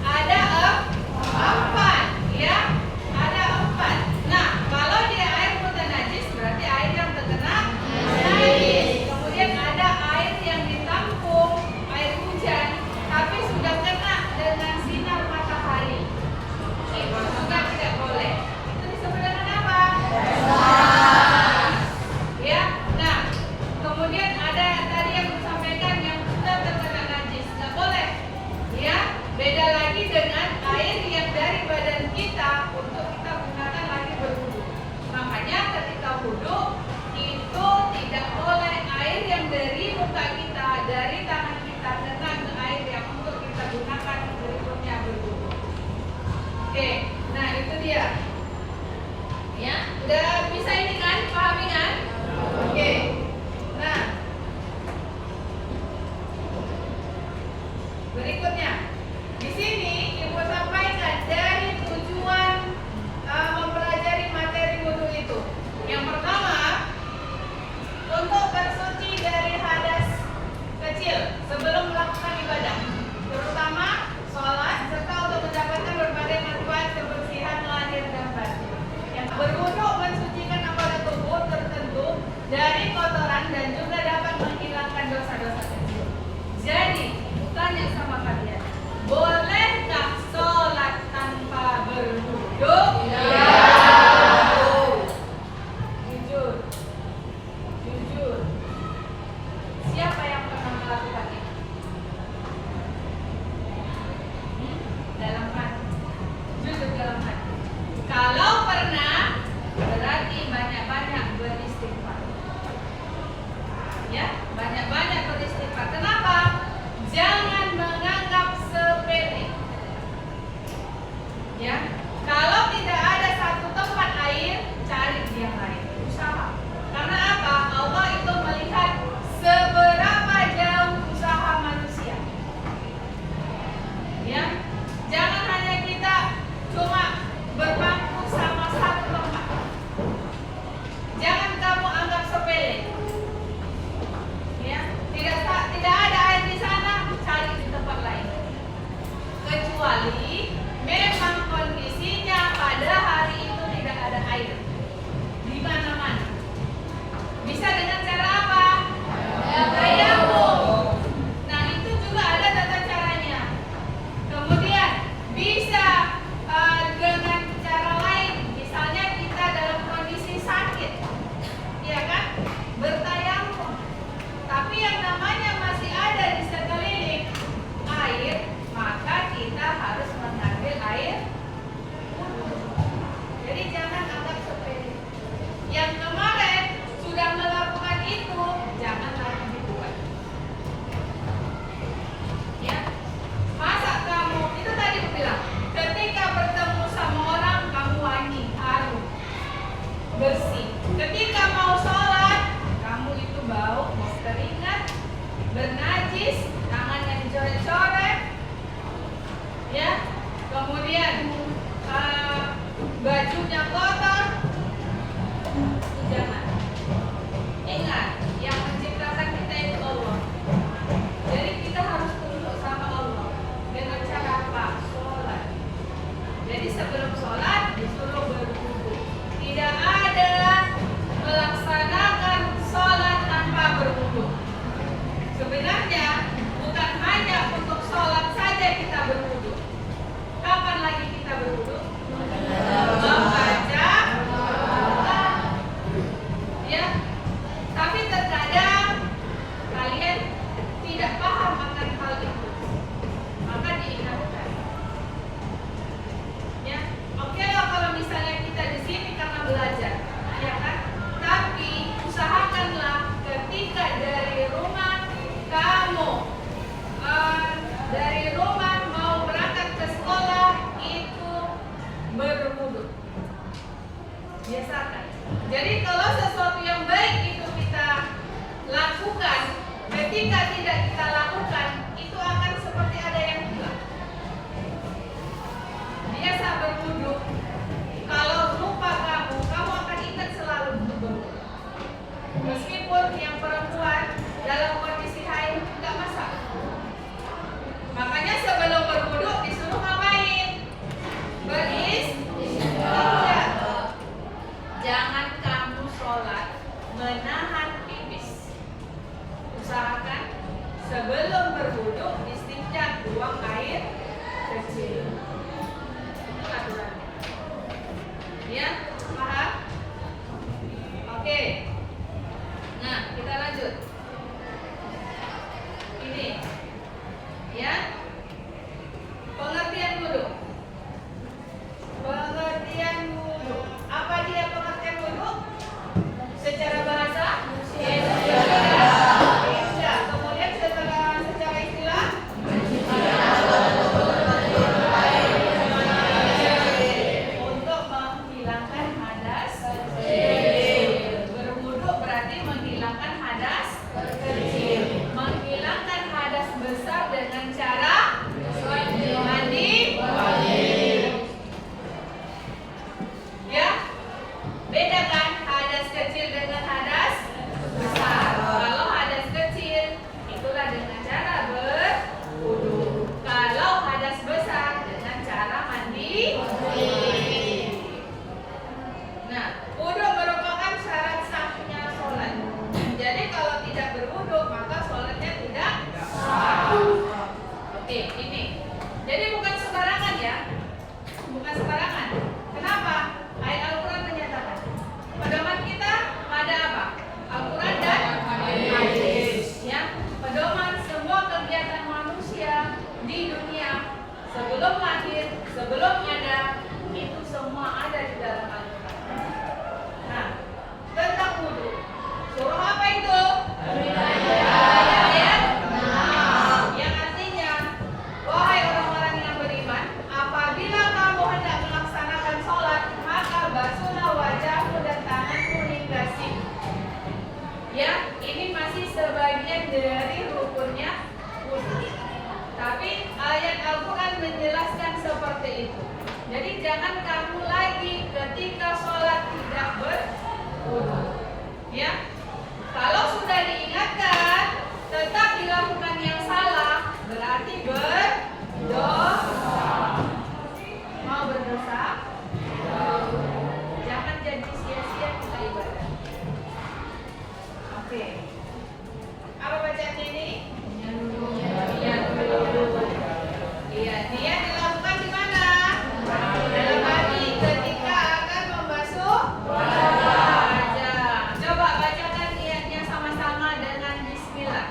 Ada empat. Ya, ada empat. Nah, kalau dia air mutan Ya, udah bisa ini kan, pahami kan? Oke. Nah, berikutnya di sini Ibu sampaikan dari tujuan mempelajari materi wudu itu. Yang pertama, untuk bersuci dari hadas kecil sebelum melakukan ibadah, terutama sholat, serta untuk mendapatkan berbagai manfaat kebersihan lahir dan batin. Yang berwudu mensucikan anggota tubuh tertentu dari kotoran dan juga dapat menghilangkan dosa-dosa kecil. Jadi, tanya sama kalian, bolehkah sholat tanpa berwudu? Ya. Jujur. Siapa yang pernah melakukan itu? Dalam hati. Jujur dalam hati. Kalau pernah, berarti banyak-banyak beristighfar. Ya, banyak-banyak beristighfar. Kenapa? Jangan menganggap sepele. Ya, kalau tidak ada satu tempat air, cari yang lain. Usaha. Karena apa? Allah itu melihat seberapa jauh usaha manusia. Ya, jangan hanya kita cuma berpangku sama satu tempat. Jangan kamu anggap sepele. Ya, tidak ada air di sana, cari di tempat lain. Kecuali memang kondisinya pada hari itu tidak ada air di mana-mana. Bisa dengan cara apa? Tayamum. Nah, itu juga ada tata caranya. Kemudian bisa dengan cara lain, misalnya kita dalam kondisi sakit, ya kan? Bertayamum. Tapi yang namanya masih ada di sekeliling air, maka kita harus mengambil air wudu. Jadi jangan anggap sepele. Yang kemarin sudah melakukan itu, jangan lagi dibuat. Ya, masa kamu itu tadi aku bilang, ketika bertemu sama orang kamu wangi, harum, bersih. Ketika mau sholat, kamu itu bau, keringat, bernajis, tangannya dicoret-coret, ya. Kemudian bajunya kotor, jangan. Ingat, yang menciptakan kita itu Allah. Jadi kita harus tunduk sama Allah dengan cara apa? Sholat. Jadi sebelum sholat disuruh berwudu. Tidak ada melaksanakan sholat tanpa berwudu. Sebenarnya bukan hanya untuk sholat saja kita berwudu. Kapan lagi kita berwudu? Membaca Al-Quran. Ya. Tapi terkadang kalian tidak paham akan hal itu. Maka diingatkan. Ya. Oke lah kalau misalnya kita di sini karena belajar, ya kan? Tapi usahakanlah ketika dari rumah kamu dari rumah mau berangkat ke sekolah itu berwudu. Biasakan. Jadi kalau sesuatu yang baik itu kita lakukan, ketika tidak kita lakukan, itu akan seperti ada yang hilang. Biasa berwudu. Kalau lupa kamu akan ingat selalu untuk berwudu. Meskipun yang perempuan dalam kondisi haid tidak masalah. Makanya sebelum berwudu disuruh ngapain? Beristinja. Jangan kamu sholat menahan pipis. Usahakan sebelum berwudu istinja, buang air kecil. Itu aturannya. Ya, paham? Oke. Nah, kita lanjut. Ini, ya, pengertian wudu. Pengertian wudu. Apa dia pengertian wudu? Secara bahasa? Istillah. Kemudian secara istilah? Untuk menghilangkan Beda kan hadas kecil dengan hadas besar. Kalau hadas kecil itulah dengan cara berwudu. Kalau hadas besar dengan cara mandi. Nah, wudu merupakan syarat sahnya sholat. Jadi kalau tidak berwudu maka sholatnya tidak sah. Oke, ini. Jadi bukan sembarangan ya. Bukan sembarangan. Kenapa? Ayat Al-Quran menyatakan pedoman kita pada apa? Al-Quran dan hadis. Ya, pedoman semua kegiatan manusia di dunia sebelum lahir, sebelum ada, itu semua ada di dalam Al-Quran. Nah, tentang wudu. Surah apa itu? Ayat 6. Yang artinya, wahai orang-orang yang beriman, apabila kamu hendak melaksanakan sholat, maka basuhlah wajahmu dan tanganmu hingga siku. Ya, ini masih sebagian dari rukunnya wudu. Tapi ayat Al-Quran menjelaskan seperti itu. Jadi jangan kamu lagi ketika sholat tidak berwudu. Ya, kalau sudah diingatkan tetap dilakukan yang salah, berarti berdosa. Mau berdosa? Jangan jadi sia-sia kita ibadah. Oke. Apa bacaan ini? Iya, dia dilakukan di mana? Dalam hati ketika akan membasuh wajah. Coba bacakan niatnya sama-sama dengan bismillah.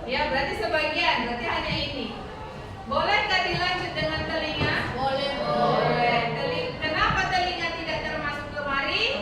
Ya, berarti sebagian, berarti hanya ini. Boleh nggak dilanjut dengan telinga? Boleh. Kenapa telinga tidak termasuk kemari?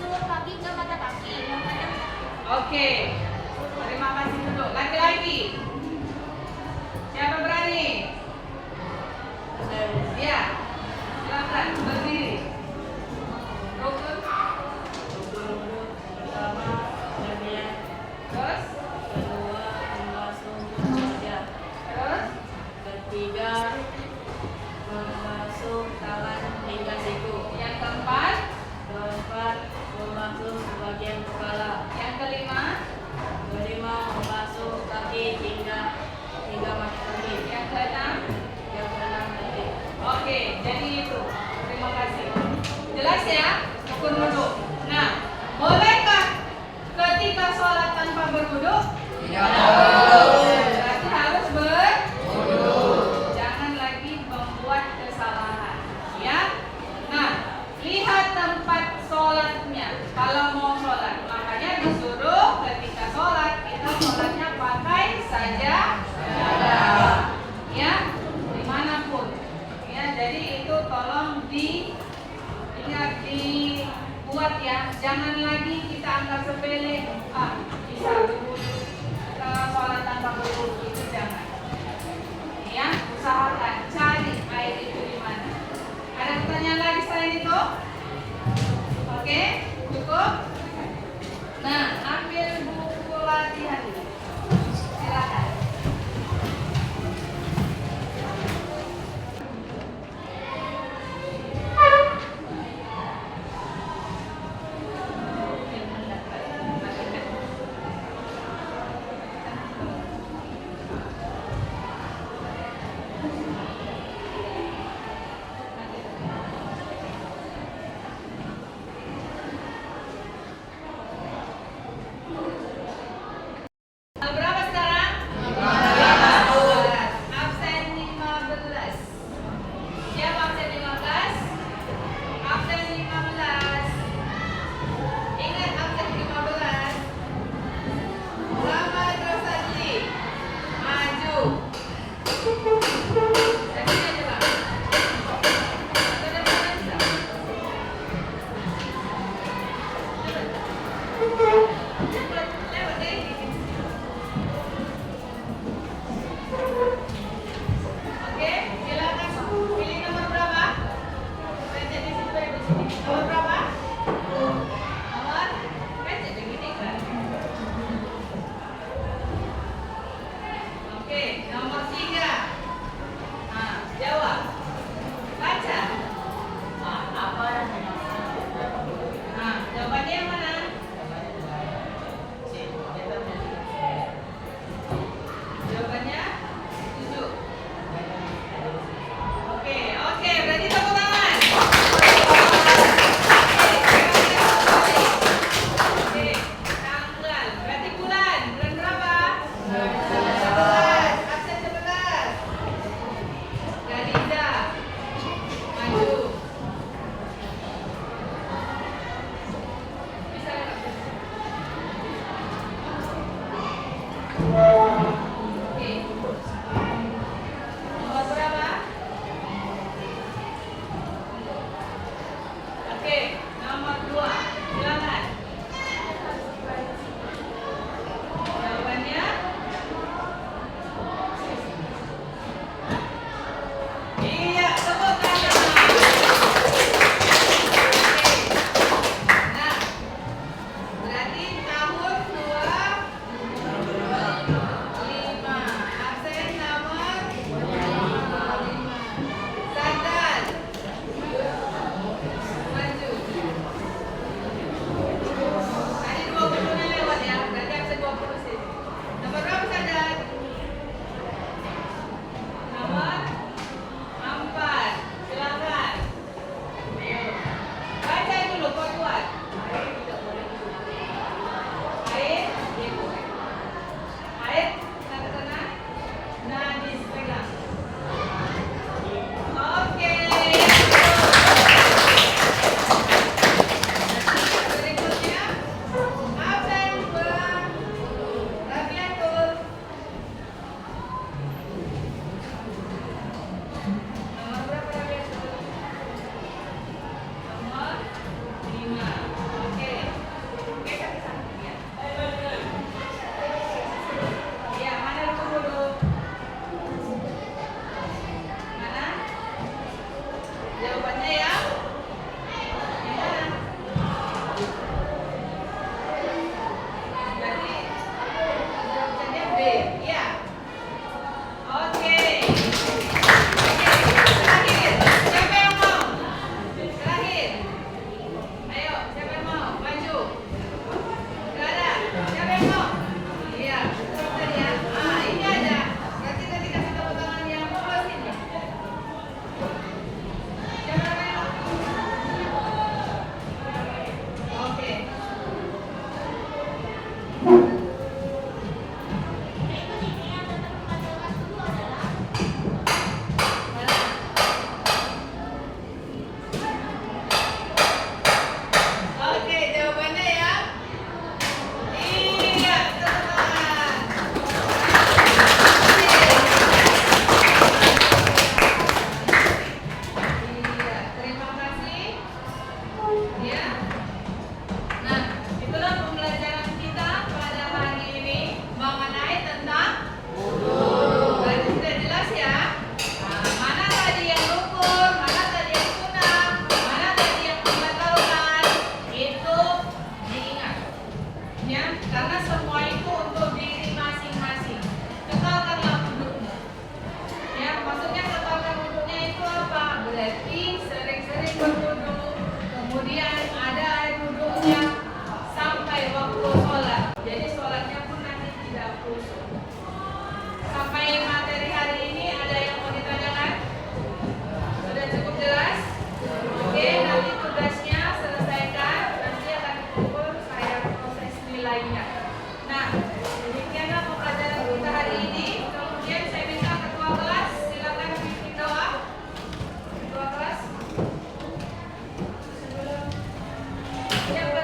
busur kaki ke mata kaki. Oke. Terima kasih duduk. Laki-laki. Siapa berani? Ya. Silakan berdiri. Rukun. Pertama, berniat. Terus. Kedua, membasuh wajah. Terus. Ketiga, membasuh tangan hingga siku. Yang keempat. Keempat, membasuh bagian kepala. Yang kelima. Kelima, membasuh kaki hingga mata kaki. Yang keenam. Yang keenam, kaki. Oke, jadi itu. Terima kasih. Jelas ya? Rukun wudhu. Nah, bolehkah ketika sholat tanpa berwudhu? Berarti harus berwudhu. Jangan lagi membuat kesalahan. Ya. Nah, lihat tempat sholatnya. Kalau mau sholat, makanya disuruh ketika sholat kita sholatnya pakai saja. Ya, dimanapun. Ya, jadi itu tolong dibuat ya. Jangan lagi kita anggap sepele. Bisa berwudhu sholat tanpa berwudhu, itu jangan. Ya, usahakan cari air itu di mana. Ada pertanyaan lagi selain itu? Oke, cukup. Nah, ambil buku latihan dulu. Silakan. Yang